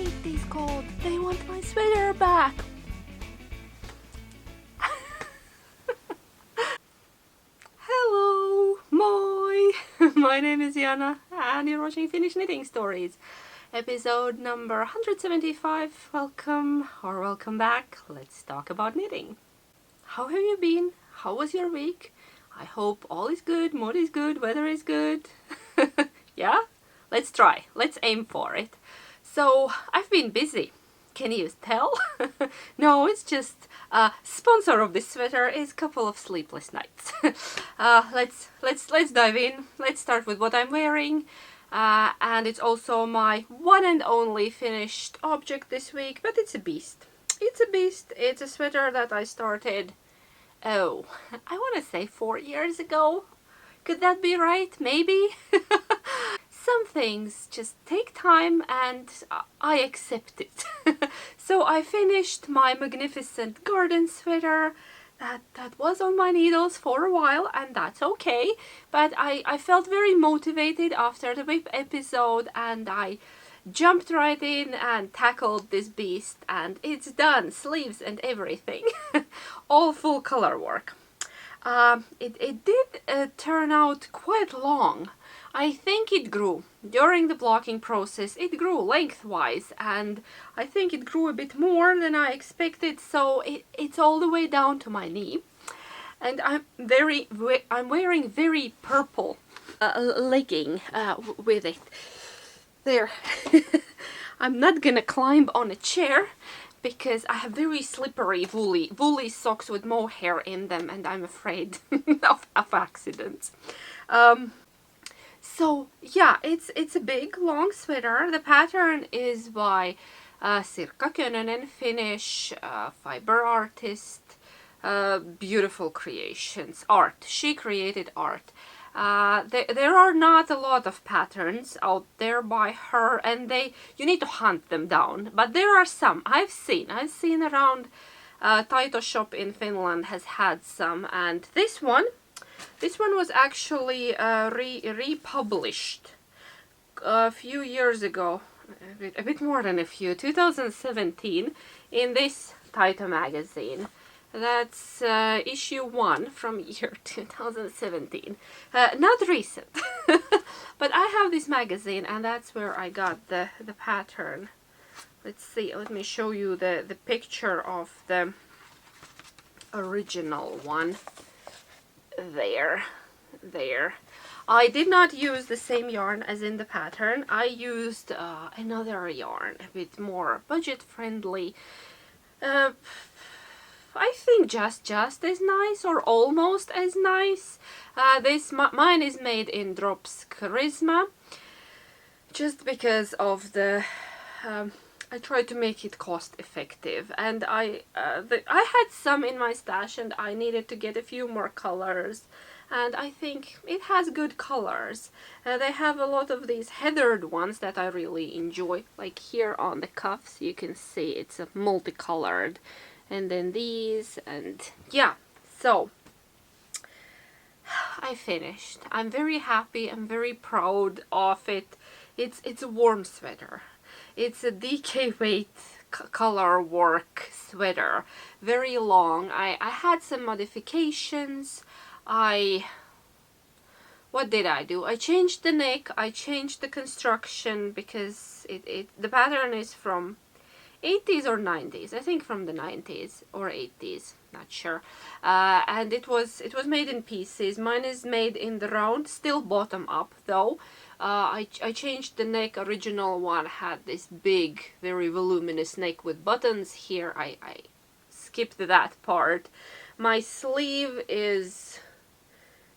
80's called They Want My Sweater Back. Hello, moi! My name is Jana and you're watching Finnish Knitting Stories. Episode number 175. Welcome or welcome back. Let's talk about knitting. How have you been? How was your week? I hope all is good, mood is good, weather is good. Yeah? Let's try. Let's aim for it. So, I've been busy. Can you tell? No, it's just sponsor of this sweater is a couple of sleepless nights. Let's dive in. Let's start with what I'm wearing. And it's also my one and only finished object this week, but it's a beast. It's a beast. It's a sweater that I started, I want to say 4 years ago. Could that be right? Maybe? Some things just take time and I accept it. So I finished my magnificent garden sweater that was on my needles for a while, and that's okay. But I felt very motivated after the whip episode and I jumped right in and tackled this beast, and it's done. Sleeves and everything. All full color work. It did turn out quite long. I think it grew. During the blocking process it grew lengthwise, and I think it grew a bit more than I expected, so it's all the way down to my knee. And I'm wearing very purple legging with it. There. I'm not gonna climb on a chair because I have very slippery woolly socks with mohair in them, and I'm afraid of accidents. So yeah, it's a big long sweater. The pattern is by Sirkka Könönen, Finnish fiber artist. Beautiful creations, art. She created art. There are not a lot of patterns out there by her, and you need to hunt them down. But there are some. I've seen around. Taito shop in Finland has had some, and this one was actually republished a few years ago, a bit more than a few, 2017, in this Taito magazine. That's issue 1 from year 2017. Not recent, but I have this magazine, and that's where I got the pattern. Let's see, let me show you the picture of the original one. There. I did not use the same yarn as in the pattern. I used another yarn, a bit more budget friendly. I think just as nice, or almost as nice. Mine is made in Drops Charisma, just because of the I tried to make it cost effective, and I had some in my stash and I needed to get a few more colors, and I think it has good colors. They have a lot of these heathered ones that I really enjoy, like here on the cuffs you can see it's a multicolored, and then these, and yeah, so I finished. I'm very happy, I'm very proud of it. It's a warm sweater. It's a DK weight color work sweater, very long. I had some modifications. What did I do? I changed the neck, I changed the construction, because the pattern is from 80s or 90s, I think from the 90s or 80s, not sure. And it was made in pieces. Mine is made in the round, still bottom up though. I changed the neck. Original one had this big, very voluminous neck with buttons. Here I skipped that part. My sleeve is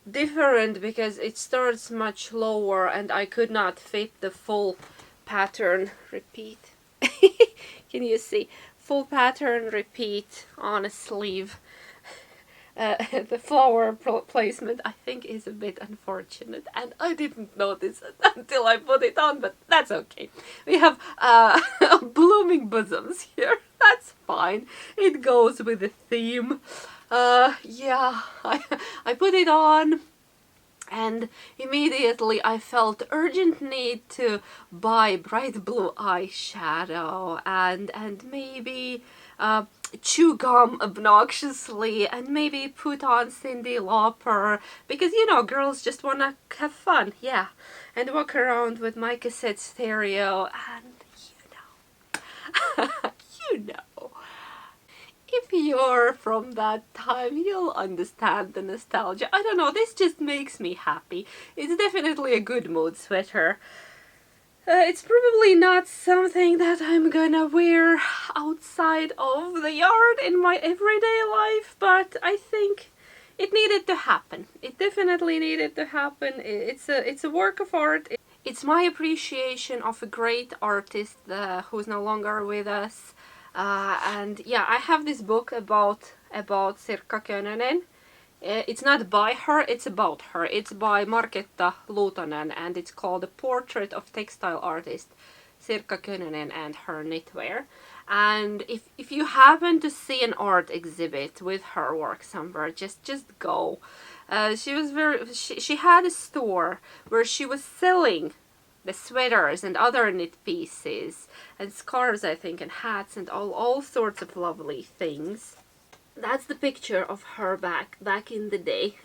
different because it starts much lower and I could not fit the full pattern repeat. Can you see? Full pattern repeat on a sleeve. The flower placement I think is a bit unfortunate, and I didn't notice it until I put it on, but that's okay. We have blooming bosoms here. That's fine. It goes with the theme. Yeah, I put it on. And immediately I felt urgent need to buy bright blue eyeshadow and maybe chew gum obnoxiously and maybe put on Cyndi Lauper, because you know, girls just wanna have fun, yeah, and walk around with my cassette stereo and you know, you know. If you're from that time, you'll understand the nostalgia. I don't know, this just makes me happy. It's definitely a good mood sweater. It's probably not something that I'm gonna wear outside of the yard in my everyday life, but I think it needed to happen. It definitely needed to happen. It's a work of art. It's my appreciation of a great artist who's no longer with us. And yeah, I have this book about Sirkka Könönen. It's not by her, it's about her. It's by Marketta Luutonen and it's called A Portrait of Textile Artist Sirkka Könönen and Her Knitwear. And if you happen to see an art exhibit with her work somewhere, just go. She had a store where she was selling the sweaters and other knit pieces and scarves, I think, and hats and all sorts of lovely things. That's the picture of her back in the day.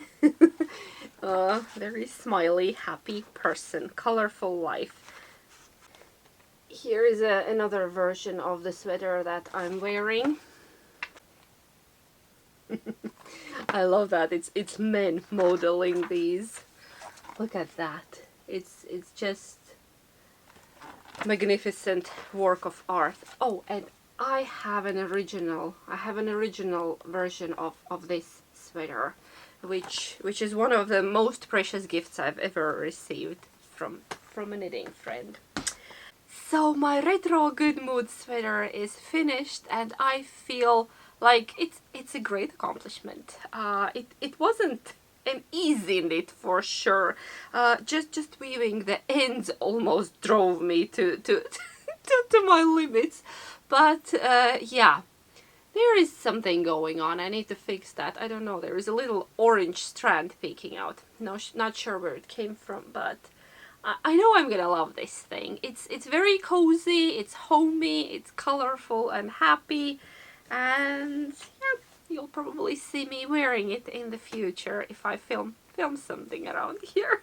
Very smiley, happy person, colorful life. Here is another version of the sweater that I'm wearing. I love that it's men modeling these. Look at that. It's just magnificent work of art. Oh, and I have an original version of this sweater, which is one of the most precious gifts I've ever received from a knitting friend. So my retro good mood sweater is finished and I feel like it's a great accomplishment. It wasn't an easy knit for sure. Just weaving the ends almost drove me to my limits. But yeah, there is something going on. I need to fix that. I don't know, there is a little orange strand peeking out. No, not sure where it came from, but I know I'm gonna love this thing. It's very cozy, it's homey, it's colorful and happy, and yeah, you'll probably see me wearing it in the future if I film something around here.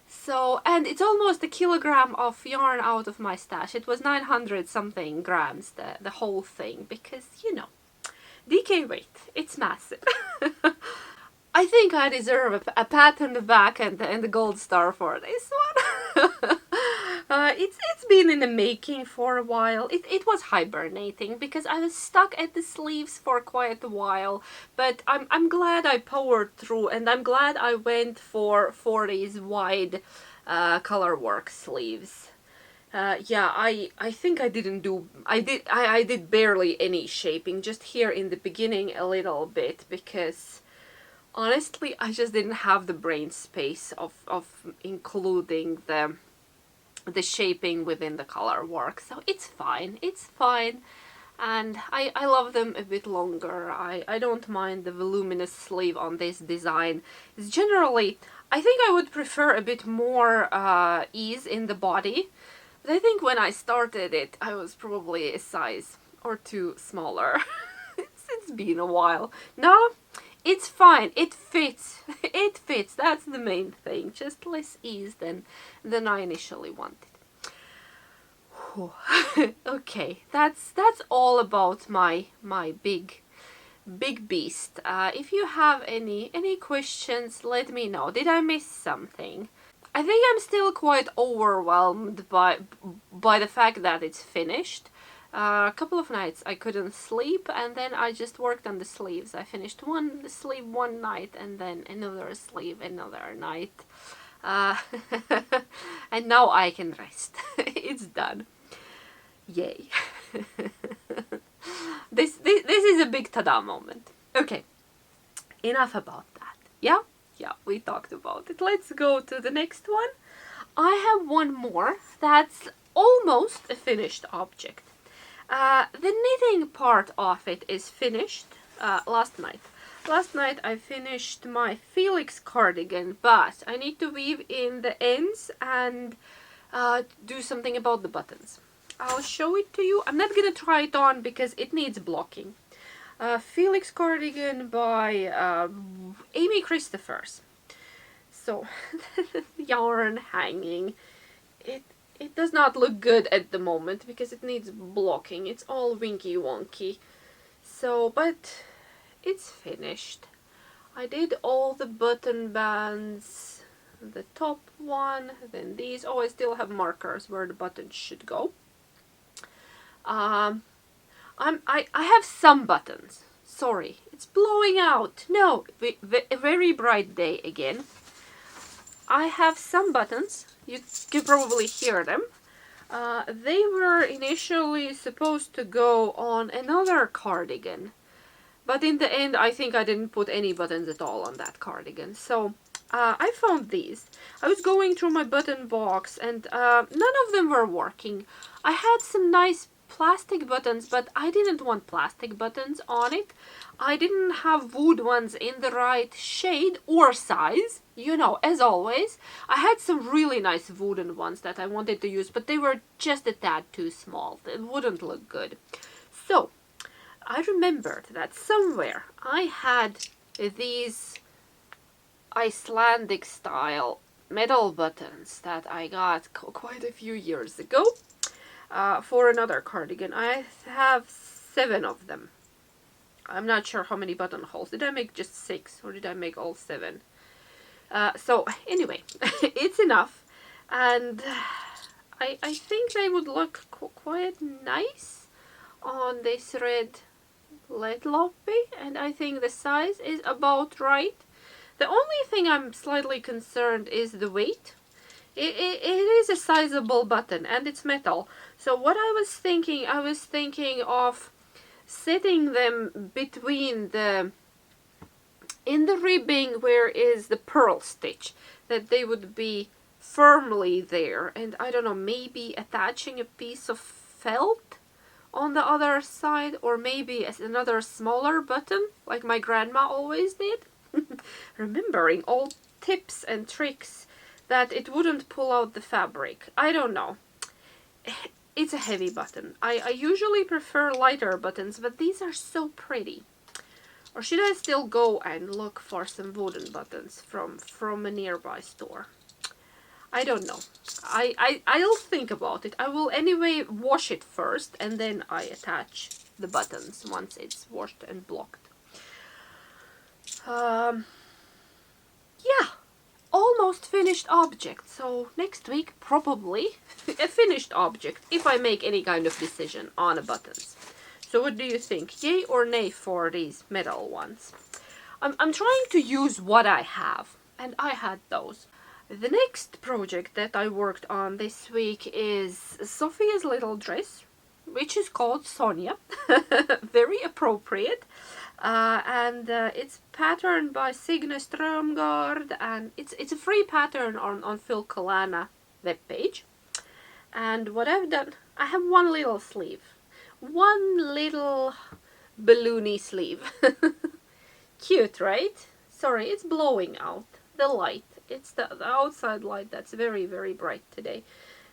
So, and it's almost a kilogram of yarn out of my stash. It was 900 something grams, the whole thing, because, you know, DK weight, it's massive. I think I deserve a pat on the back and the gold star for this one. It's been in the making for a while. It was hibernating because I was stuck at the sleeves for quite a while, but I'm glad I powered through, and I'm glad I went for these wide color work sleeves. Yeah, I think I did barely any shaping, just here in the beginning a little bit, because honestly I just didn't have the brain space of including the shaping within the color work. So it's fine, and I love them a bit longer. I don't mind the voluminous sleeve on this design. It's generally, I think I would prefer a bit more ease in the body, but I think when I started it I was probably a size or two smaller. It's been a while. No, it's fine, it fits. It fits, that's the main thing. Just less ease than I initially wanted. Okay, that's all about my big beast. If you have any questions, let me know. Did I miss something? I think I'm still quite overwhelmed by the fact that it's finished. A couple of nights I couldn't sleep, and then I just worked on the sleeves. I finished one sleeve one night and then another sleeve another night. And now I can rest. It's done. Yay. This is a big tada moment. Okay, enough about that. Yeah, we talked about it. Let's go to the next one. I have one more that's almost a finished object. The knitting part of it is finished last night. Last night I finished my Felix cardigan, but I need to weave in the ends and do something about the buttons. I'll show it to you. I'm not gonna try it on because it needs blocking. Felix cardigan by Amy Christophers. So, yarn hanging. It does not look good at the moment because it needs blocking. It's all winky wonky. So, but it's finished. I did all the button bands, the top one, then these. Oh, I still have markers where the buttons should go. I have some buttons. Sorry, it's blowing out. No, a very bright day again. I have some buttons. You can probably hear them. They were initially supposed to go on another cardigan, but in the end I think I didn't put any buttons at all on that cardigan. So I found these. I was going through my button box and none of them were working. I had some nice plastic buttons, but I didn't want plastic buttons on it. I didn't have wood ones in the right shade or size, you know, as always. I had some really nice wooden ones that I wanted to use, but they were just a tad too small. It wouldn't look good. So I remembered that somewhere I had these Icelandic style metal buttons that I got quite a few years ago. For another cardigan. I have 7 of them. I'm not sure how many buttonholes. Did I make just 6 or did I make all 7? So anyway, it's enough. And I think they would look quite nice on this red lead loppy. And I think the size is about right. The only thing I'm slightly concerned is the weight. It is a sizable button and it's metal. So what I was thinking of setting them between in the ribbing where is the purl stitch, that they would be firmly there, and I don't know, maybe attaching a piece of felt on the other side, or maybe as another smaller button like my grandma always did. Remembering old tips and tricks that it wouldn't pull out the fabric. I don't know. It's a heavy button. I usually prefer lighter buttons, but these are so pretty. Or should I still go and look for some wooden buttons from a nearby store? I don't know. I'll think about it. I will anyway wash it first and then I attach the buttons once it's washed and blocked. Yeah. Almost finished object, so next week probably a finished object if I make any kind of decision on the buttons. So what do you think? Yay or nay for these metal ones? I'm trying to use what I have, and I had those. The next project that I worked on this week is Sophia's little dress, which is called Sonja. Very appropriate. And it's patterned by Signe Strömgård, and it's a free pattern on Phil Kalana webpage. And what I've done, I have one little sleeve, one little balloony sleeve. Cute, right? Sorry, it's blowing out the light. It's the outside light that's very, very bright today.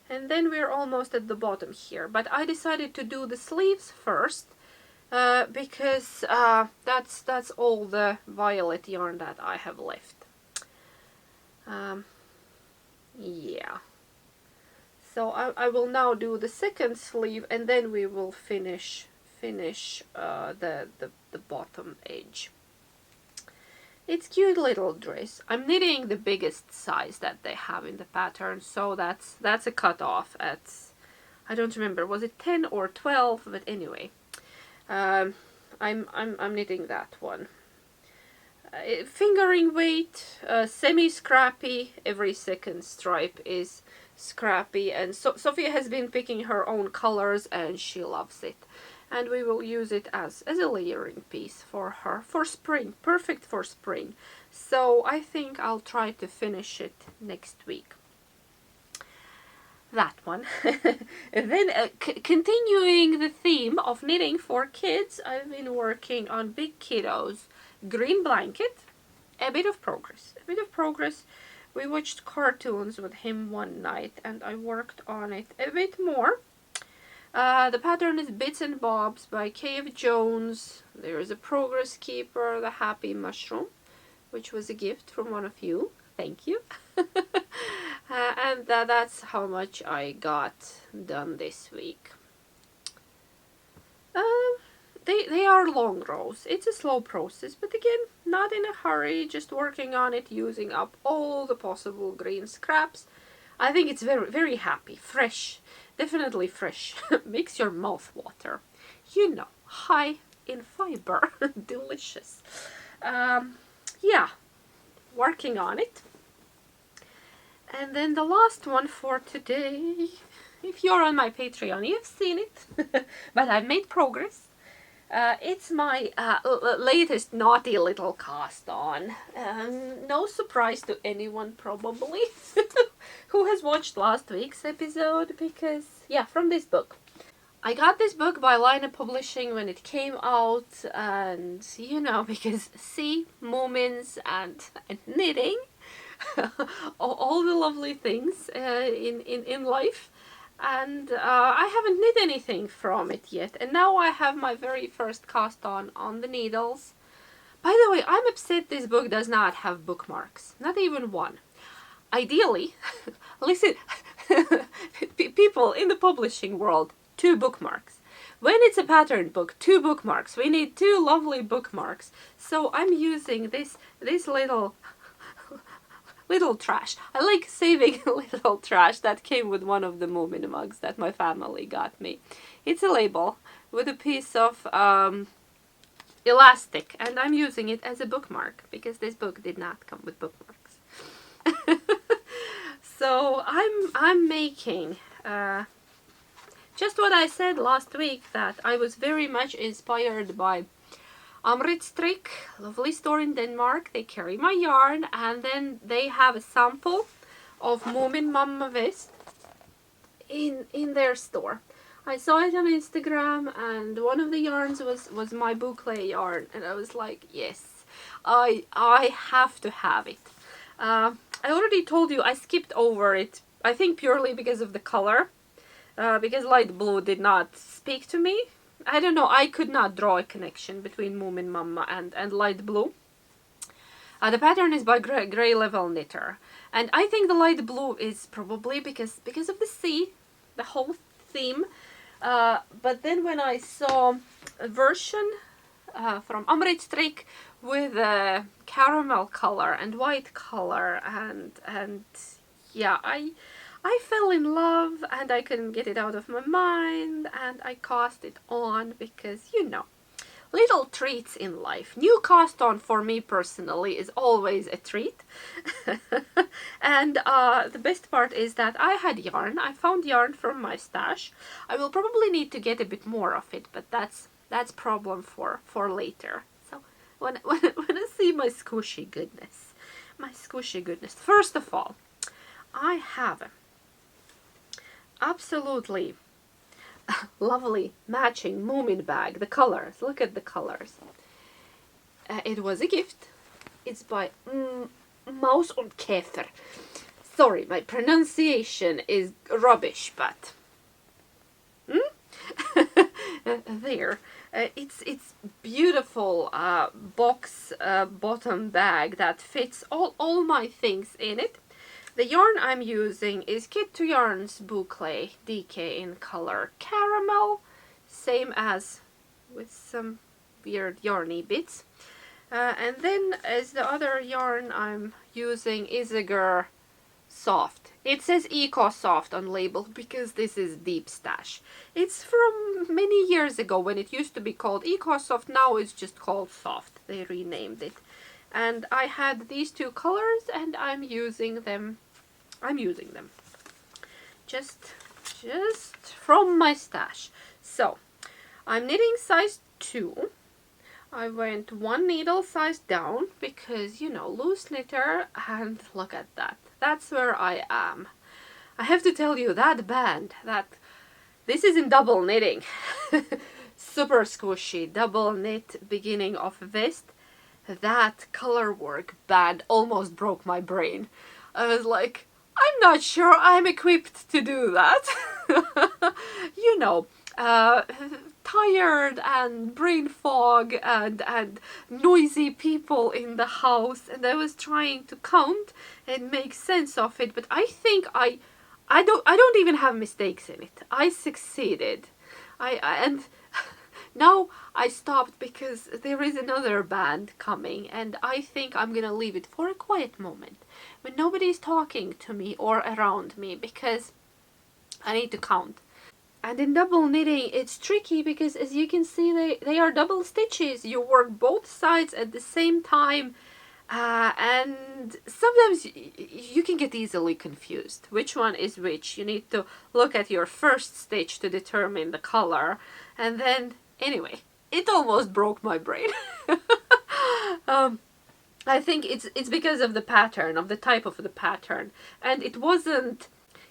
And then we're almost at the bottom here, but I decided to do the sleeves first. Because that's all the violet yarn that I have left. Yeah. So I will now do the second sleeve and then we will finish the bottom edge. It's cute little dress. I'm knitting the biggest size that they have in the pattern, so that's a cutoff at, I don't remember, was it 10 or 12, but anyway. I'm knitting that one. Fingering weight, semi-scrappy. Every second stripe is scrappy, and Sophia has been picking her own colors and she loves it. And we will use it as a layering piece for her for spring. Perfect for spring. So I think I'll try to finish it next week. That one. And then continuing the theme of knitting for kids, I've been working on big kiddos green blanket, a bit of progress. A bit of progress. We watched cartoons with him one night and I worked on it a bit more. The pattern is Bits and Bobs by K.F. Jones. There is a progress keeper, the Happy Mushroom, which was a gift from one of you. Thank you. And that's how much I got done this week. They are long rows. It's a slow process, but again, not in a hurry, just working on it, using up all the possible green scraps. I think it's very, very happy, fresh, definitely fresh. Makes your mouth water. You know, high in fiber, delicious. Yeah, working on it. And then the last one for today, if you're on my Patreon, you've seen it, but I've made progress. It's my latest naughty little cast on. No surprise to anyone probably who has watched last week's episode, because, yeah, from this book. I got this book by Line Publishing when it came out, and, you know, because see, Moomins and knitting, all the lovely things in life. And I haven't knit anything from it yet, and now I have my very first cast on the needles. By the way, I'm upset this book does not have bookmarks, not even one. Ideally, listen, people in the publishing world, 2 bookmarks. When it's a pattern book, 2 bookmarks. We need 2 lovely bookmarks. So I'm using this little trash. I like saving little trash that came with one of the Moomin mugs that my family got me. It's a label with a piece of elastic, and I'm using it as a bookmark because this book did not come with bookmarks. So I'm making just what I said last week, that I was very much inspired by Amrit-Strik, lovely store in Denmark. They carry my yarn, and then they have a sample of Moominmamma vest in their store. I saw it on Instagram, and one of the yarns was my boucle yarn, and I was like, yes, I have to have it. I already told you I skipped over it, I think purely because of the color, because light blue did not speak to me. I don't know, I could not draw a connection between Moominmamma and light blue. The pattern is by Grey Level Knitter, and I think the light blue is probably because of the sea, the whole theme. But then when I saw a version from Amrit-Strik with a caramel color and white color, and yeah, I fell in love, and I couldn't get it out of my mind, and I cast it on because, you know, little treats in life. New cast on for me personally is always a treat. And the best part is that I had yarn. I found yarn from my stash. I will probably need to get a bit more of it, but that's problem for later. So when I see my squishy goodness, first of all, I have absolutely lovely matching Moomin bag. The colors, look at the colors. It was a gift. It's by Maus und Käfer. Sorry, my pronunciation is rubbish, but there. It's beautiful box bottom bag that fits all my things in it. The yarn I'm using is Kit to Yarn's Boucle DK in color caramel, same as with some weird yarny bits. And then as the other yarn I'm using Isager Soft. It says Eco Soft on label because this is Deep Stash. It's from many years ago when it used to be called Eco Soft, now it's just called Soft. They renamed it. And I had these 2 colors and I'm using them just from my stash. So I'm knitting size 2. I went 1 needle size down because, you know, loose knitter, and look at that. That's where I am. I have to tell you, that band, this is in double knitting. Super squishy, double knit beginning of vest. that color work band almost broke my brain. I was like, I'm not sure I'm equipped to do that. You know, tired and brain fog and noisy people in the house, and I was trying to count and make sense of it, but I think I don't even have mistakes in it. I succeeded. And now I stopped because there is another band coming, and I think I'm gonna leave it for a quiet moment when nobody's talking to me or around me, because I need to count. And in double knitting it's tricky because, as you can see, they are double stitches. You work both sides at the same time, and sometimes you can get easily confused which one is which. You need to look at your first stitch to determine the color, and then anyway, it almost broke my brain. I think it's because of the pattern, of the type of the pattern, and it wasn't.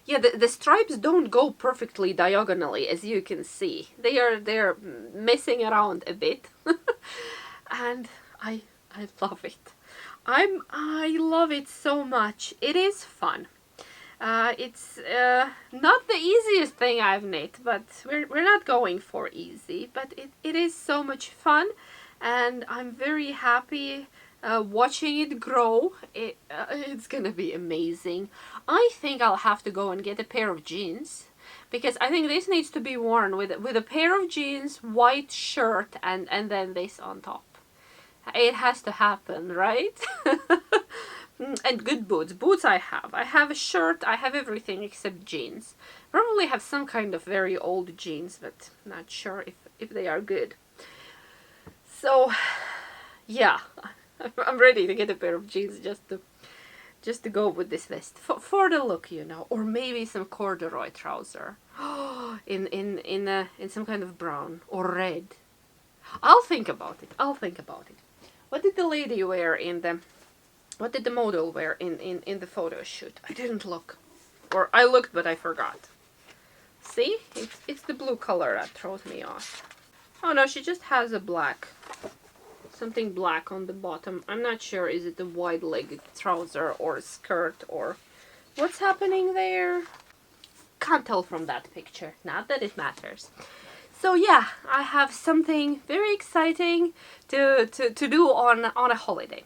Yeah, the stripes don't go perfectly diagonally, as you can see. They're messing around a bit, and I love it. I love it so much. It is fun. It's not the easiest thing I've knit, but we're not going for easy. But it is so much fun, and I'm very happy watching it grow. It's gonna be amazing. I think I'll have to go and get a pair of jeans, because I think this needs to be worn with a pair of jeans, white shirt, and then this on top. It has to happen, right? And good boots. Boots I have. I have a shirt, I have everything except jeans. Probably have some kind of very old jeans, but not sure if they are good. So, yeah, I'm ready to get a pair of jeans just to go with this vest. For the look, you know. Or maybe some corduroy trouser. in some kind of brown or red. I'll think about it. I'll think about it. What did the lady wear what did the model wear in the photo shoot? I didn't look. Or I looked, but I forgot. See? It's the blue color that throws me off. Oh no, she just has a black. Something black on the bottom. I'm not sure, is it a wide-legged trouser or skirt or what's happening there? Can't tell from that picture. Not that it matters. So yeah, I have something very exciting to do on a holiday.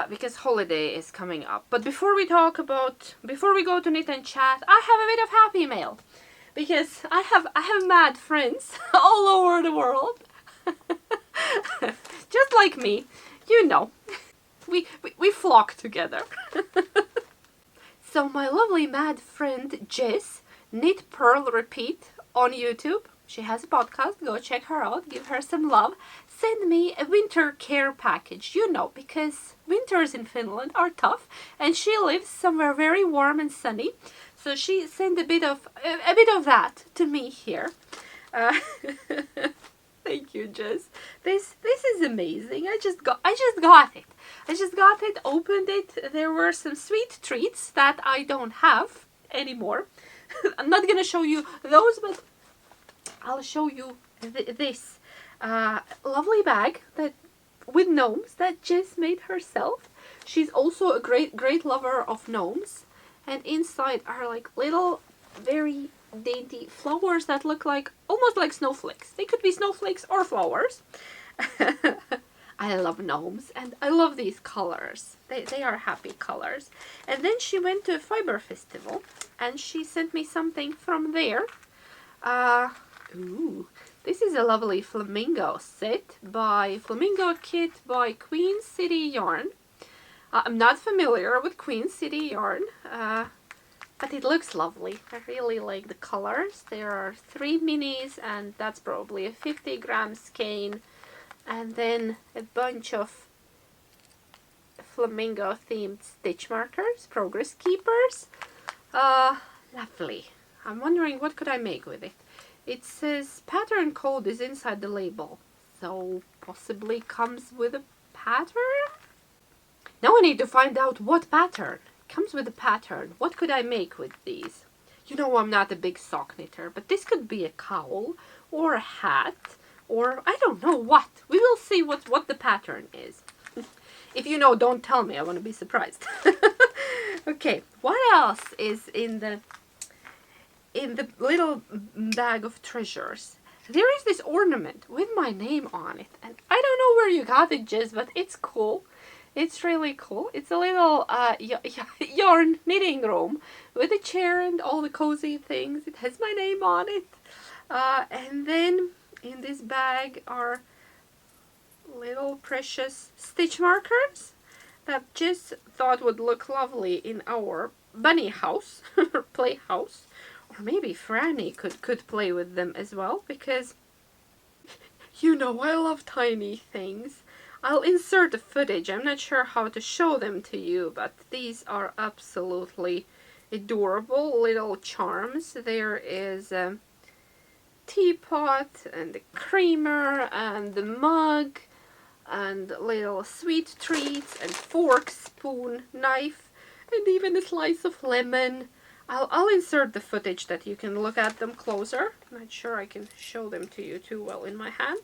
Because holiday is coming up. But before we go to knit and chat, I have a bit of happy mail. Because I have mad friends all over the world. Just like me, you know. We flock together. So my lovely mad friend Jess, Knit.Purl.Repeat on YouTube. She has a podcast, go check her out, give her some love. Send me a winter care package, you know, because winters in Finland are tough, and she lives somewhere very warm and sunny. So she sent a bit of that to me here. Thank you, Jess. This is amazing. I just got it. I just got it, opened it. There were some sweet treats that I don't have anymore. I'm not gonna show you those, but I'll show you this lovely bag with gnomes that Jess made herself. She's also a great lover of gnomes, and inside are like little, very dainty flowers that look like almost like snowflakes. They could be snowflakes or flowers. I love gnomes, and I love these colors. They are happy colors. And then she went to a fiber festival, and she sent me something from there. Ooh, this is a lovely flamingo set by Flamingo Kit by Queen City Yarn. I'm not familiar with Queen City Yarn, but it looks lovely. I really like the colors. There are 3 minis, and that's probably a 50-gram skein, and then a bunch of flamingo themed stitch markers, progress keepers. Lovely. I'm wondering what could I make with it. It says pattern code is inside the label, so possibly comes with a pattern? Now I need to find out what pattern. Comes with a pattern. What could I make with these? You know, I'm not a big sock knitter, but this could be a cowl or a hat or I don't know what. We will see what the pattern is. If you know, don't tell me. I want to be surprised. Okay, what else is in the little bag of treasures? There is this ornament with my name on it, and I don't know where you got it, Jess, but it's cool. It's really cool. It's a little yarn knitting room with a chair and all the cozy things. It has my name on it. And then in this bag are little precious stitch markers that Jess thought would look lovely in our bunny house, playhouse. Or maybe Franny could play with them as well, because you know I love tiny things. I'll insert the footage. I'm not sure how to show them to you, but these are absolutely adorable little charms. There is a teapot and the creamer and the mug and little sweet treats and fork, spoon, knife, and even a slice of lemon. I'll insert the footage that you can look at them closer. I'm not sure I can show them to you too well in my hand.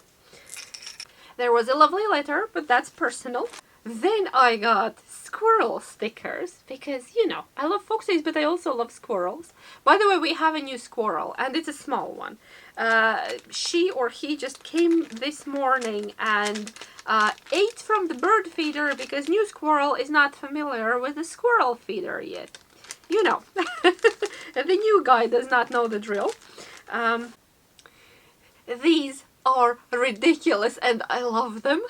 There was a lovely letter, but that's personal. Then I got squirrel stickers, because, you know, I love foxes, but I also love squirrels. By the way, we have a new squirrel, and it's a small one. She or he just came this morning and ate from the bird feeder, because new squirrel is not familiar with the squirrel feeder yet. You know, the new guy does not know the drill. These are ridiculous and I love them.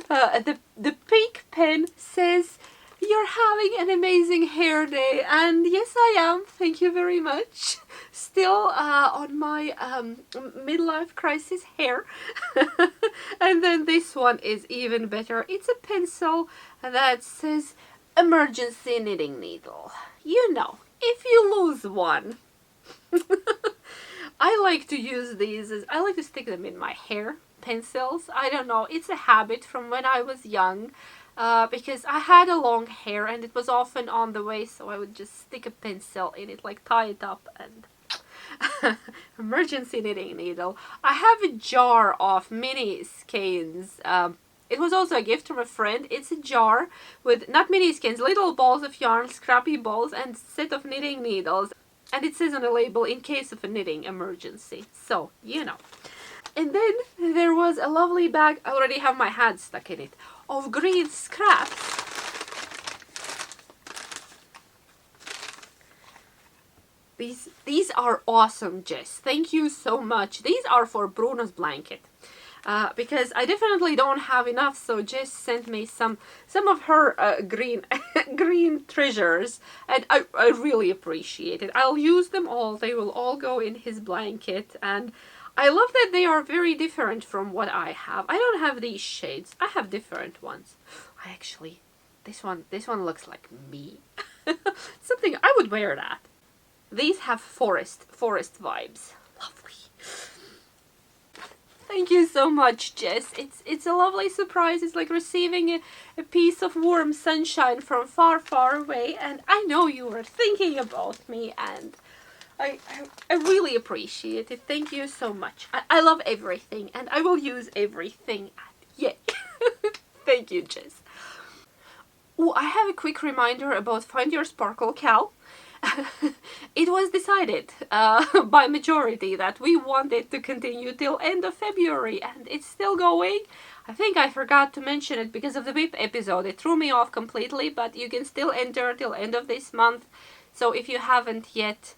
The pink pen says, "You're having an amazing hair day," and yes I am, thank you very much. Still on my midlife crisis hair. And then this one is even better. It's a pencil that says emergency knitting needle. You know, if you lose one. I like to use these I like to stick them in my hair, pencils. I don't know, it's a habit from when I was young, because I had a long hair and it was often on the way, so I would just stick a pencil in it, like tie it up, and emergency knitting needle. I have a jar of mini skeins. It was also a gift from a friend. It's a jar with, not mini skeins, little balls of yarn, scrappy balls, and set of knitting needles. And it says on the label, "in case of a knitting emergency." So, you know. And then there was a lovely bag, I already have my hand stuck in it, of green scraps. These are awesome, Jess. Thank you so much. These are for Bruno's blanket. Because I definitely don't have enough, so Jess sent me some of her green green treasures, and I really appreciate it. I'll use them all. They will all go in his blanket, and I love that they are very different from what I have. I don't have these shades. I have different ones. I actually, this one looks like me. Something I would wear that. These have forest vibes. Lovely. Thank you so much, Jess. It's a lovely surprise. It's like receiving a piece of warm sunshine from far, far away. And I know you were thinking about me, and I really appreciate it. Thank you so much. I love everything, and I will use everything. Yay! Thank you, Jess. Oh, I have a quick reminder about Find Your Sparkle Cal. It was decided by majority that we want it to continue till end of February, and it's still going. I think I forgot to mention it because of the WIP episode. It threw me off completely, but you can still enter till end of this month. So if you haven't yet,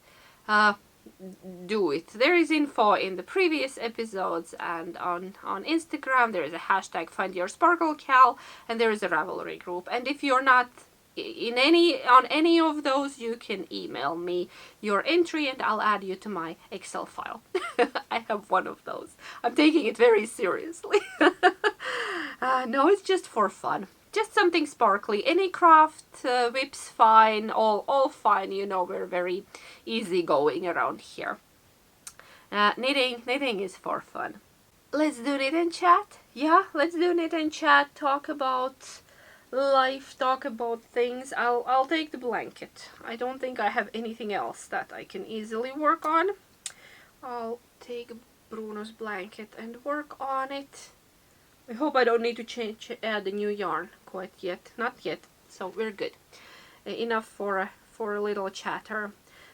do it. There is info in the previous episodes, and on Instagram there is a hashtag Find Your Sparkle Cal, and there is a Ravelry group. And if you're not on any of those, you can email me your entry and I'll add you to my Excel file. I have one of those. I'm taking it very seriously. No, it's just for fun. Just something sparkly. Any craft, WIP's fine, all fine. You know, we're very easygoing around here. Knitting is for fun. Let's do knit and chat. Yeah, let's do knit and chat. Talk about life, talk about things. I'll take the blanket. I don't think I have anything else that I can easily work on. I'll take Bruno's blanket and work on it. I hope I don't need to add a new yarn quite yet. Not yet. So we're good. Enough for a little chatter.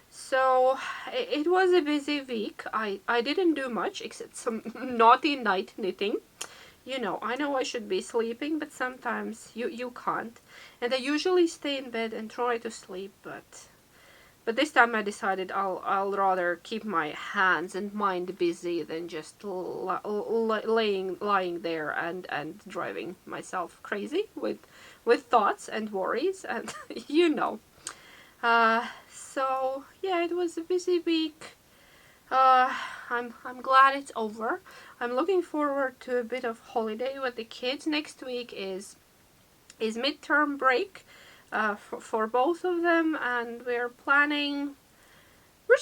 So it was a busy week. I didn't do much except some naughty night knitting. You know I should be sleeping, but sometimes you can't. And I usually stay in bed and try to sleep, but this time I decided I'll rather keep my hands and mind busy than just lying there and driving myself crazy with thoughts and worries and you know. So yeah, it was a busy week. I'm glad it's over. I'm looking forward to a bit of holiday with the kids. Next week is midterm break for both of them, and we're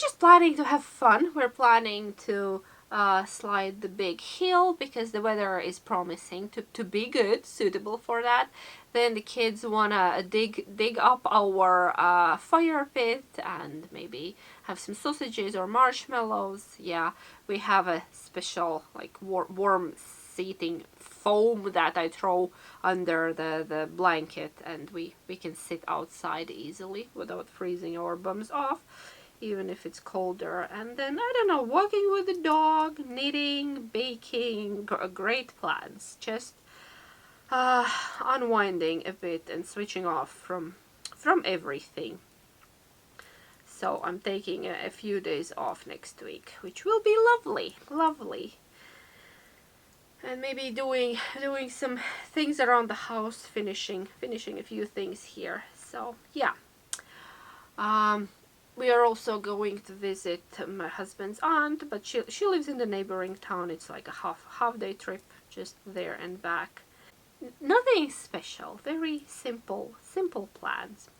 just planning to have fun. We're planning to slide the big hill because the weather is promising to be good, suitable for that. Then the kids wanna dig up our fire pit and maybe have some sausages or marshmallows. Yeah, we have a special like warm seating foam that I throw under the blanket, and we can sit outside easily without freezing our bums off, even if it's colder. And then, I don't know, walking with the dog, knitting, baking, great plans. Just unwinding a bit and switching off from everything. So I'm taking a few days off next week, which will be lovely. And maybe doing some things around the house, finishing a few things here. So yeah. We are also going to visit my husband's aunt, but she lives in the neighboring town. It's like a half day trip, just there and back. Nothing special, very simple plans.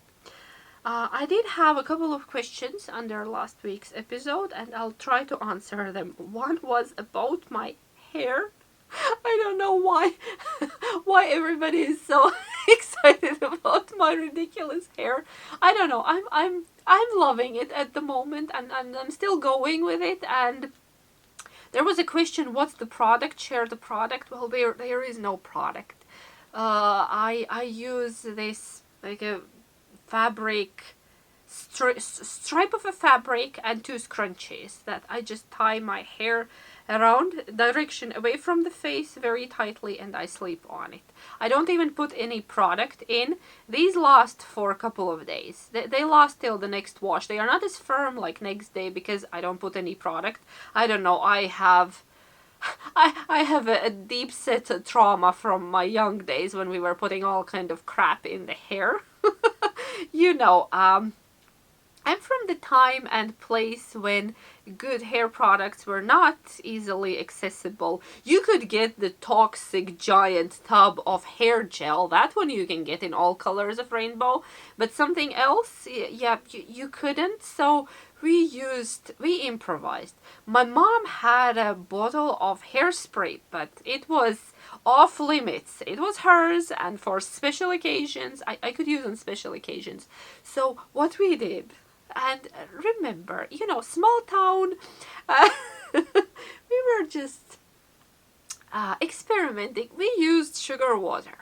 I did have a couple of questions under last week's episode, and I'll try to answer them. One was about my hair. I don't know why everybody is so excited about my ridiculous hair. I don't know. I'm loving it at the moment, and I'm still going with it. And there was a question: what's the product? Share the product. Well, there is no product. I use this like a fabric stripe of a fabric and 2 scrunchies that I just tie my hair around, direction away from the face very tightly, and I sleep on it. I don't even put any product in. These last for a couple of days. They last till the next wash. They are not as firm like next day because I don't put any product. I don't know, I have a deep set trauma from my young days when we were putting all kind of crap in the hair. You know, I'm from the time and place when good hair products were not easily accessible. You could get the toxic giant tub of hair gel. That one you can get in all colors of rainbow. But something else, yeah, you couldn't. So we improvised. My mom had a bottle of hairspray, but it was off limits. It was hers, and for special occasions, I could use on special occasions. So what we did, and remember, you know, small town, we were just experimenting. We used sugar water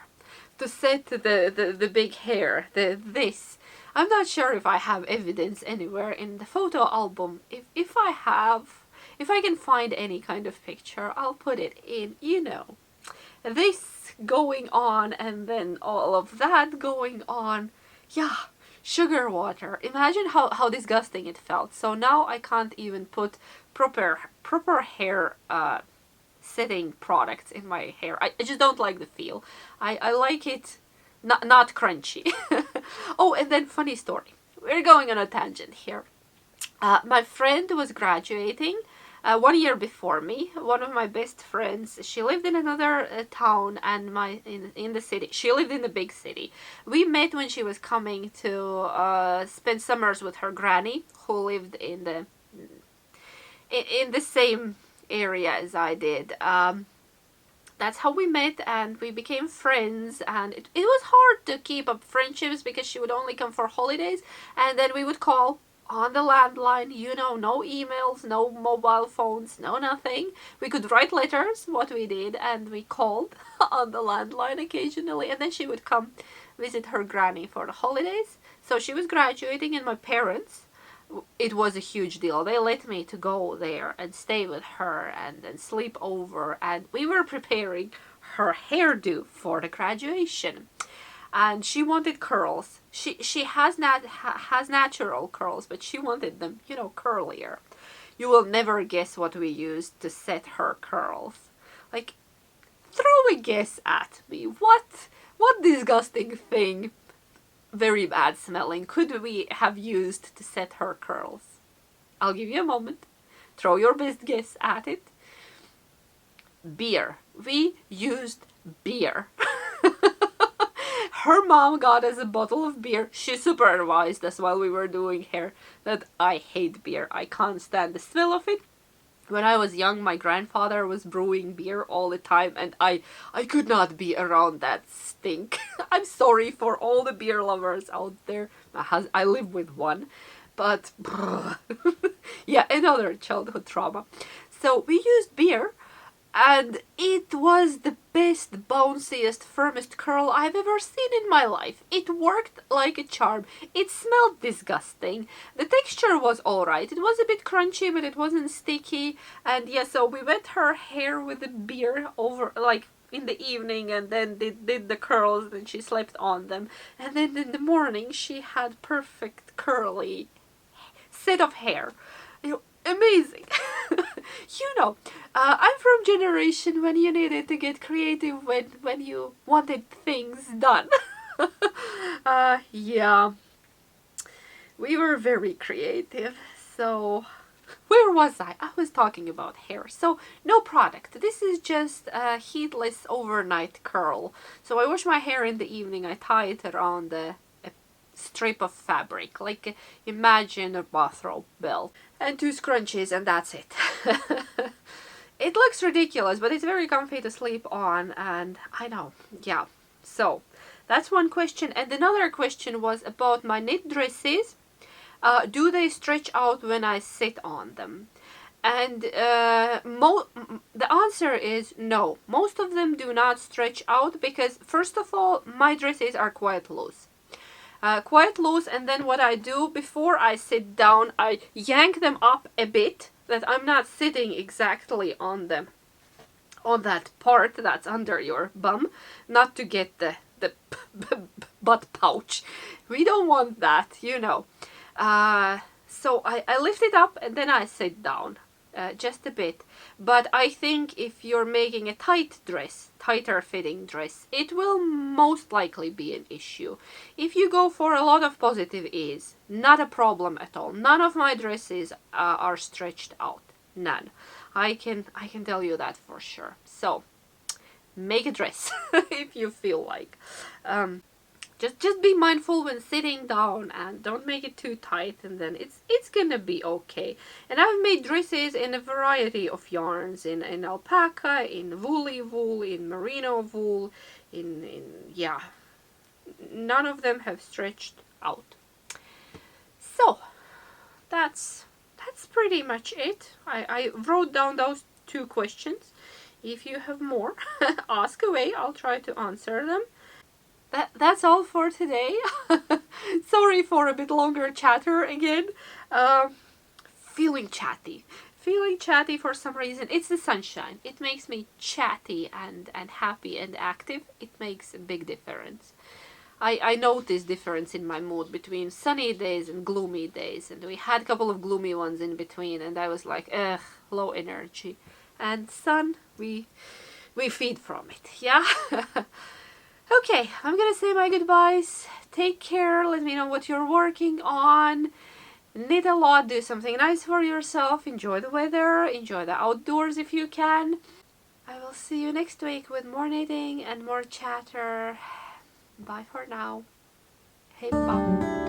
to set the big hair, this. I'm not sure if I have evidence anywhere in the photo album. If I can find any kind of picture, I'll put it in, you know. This going on, and then all of that going on. Yeah. Sugar water. Imagine how disgusting it felt. So now I can't even put proper hair setting products in my hair. I just don't like the feel. I like it not crunchy. Oh, and then funny story. We're going on a tangent here. My friend was graduating 1 year before me. One of my best friends, she lived in another town, and in the city. She lived in the big city. We met when she was coming to spend summers with her granny, who lived in the same area as I did. That's how we met, and we became friends, and it was hard to keep up friendships because she would only come for holidays, and then we would call on the landline, you know, no emails, no mobile phones, no nothing. We could write letters, what we did, and we called on the landline occasionally, and then she would come visit her granny for the holidays. So she was graduating, and my parents, it was a huge deal. They let me to go there and stay with her and then sleep over, and we were preparing her hairdo for the graduation. And she wanted curls. She has natural curls, but she wanted them, you know, curlier. You will never guess what we used to set her curls. Like, throw a guess at me. What disgusting thing, very bad smelling, could we have used to set her curls? I'll give you a moment. Throw your best guess at it. Beer. We used beer. Her mom got us a bottle of beer. She supervised us while we were doing hair. That I hate beer. I can't stand the smell of it. When I was young, my grandfather was brewing beer all the time, and I could not be around that stink. I'm sorry for all the beer lovers out there. I live with one, but yeah, another childhood trauma. So we used beer, and it was the best, bounciest, firmest curl I've ever seen in my life. It worked like a charm. It smelled disgusting. The texture was alright. It was a bit crunchy, but it wasn't sticky. And yeah, so we wet her hair with the beer over, like, in the evening, and then did the curls, and she slept on them. And then in the morning, she had perfect curly set of hair. You know, amazing. You know, I'm from generation when you needed to get creative when you wanted things done. Yeah, we were very creative. So where was I? I was talking about hair. So no product. This is just a heatless overnight curl. So I wash my hair in the evening. I tie it around a strip of fabric, like imagine a bathrobe belt, and 2 scrunchies, and that's it. It looks ridiculous, but it's very comfy to sleep on, and I know, yeah. So that's one question. And another question was about my knit dresses. Do they stretch out when I sit on them? And the answer is no. Most of them do not stretch out because, first of all, my dresses are quite loose. And then what I do before I sit down, I yank them up a bit, that I'm not sitting exactly on them, on that part that's under your bum, not to get the butt pouch. We don't want that, you know. So I lift it up and then I sit down. Just a bit. But I think if you're making a tight dress, tighter fitting dress, it will most likely be an issue. If you go for a lot of positive ease, not a problem at all. None of my dresses are stretched out. None. I can tell you that for sure. So make a dress if you feel like. Just be mindful when sitting down and don't make it too tight, and then it's gonna be okay. And I've made dresses in a variety of yarns, in alpaca, in woolly wool, in merino wool, in yeah. None of them have stretched out. So that's pretty much it. I wrote down those 2 questions. If you have more, ask away. I'll try to answer them. That's all for today. Sorry for a bit longer chatter again. Feeling chatty for some reason. It's the sunshine. It makes me chatty and happy and active. It makes a big difference. I notice difference in my mood between sunny days and gloomy days, and we had a couple of gloomy ones in between, and I was like, ugh, low energy. And sun, we feed from it, yeah? Okay, I'm gonna say my goodbyes. Take care, let me know what you're working on. Knit a lot, do something nice for yourself, enjoy the weather, enjoy the outdoors if you can. I will see you next week with more knitting and more chatter. Bye for now. Hey, bye.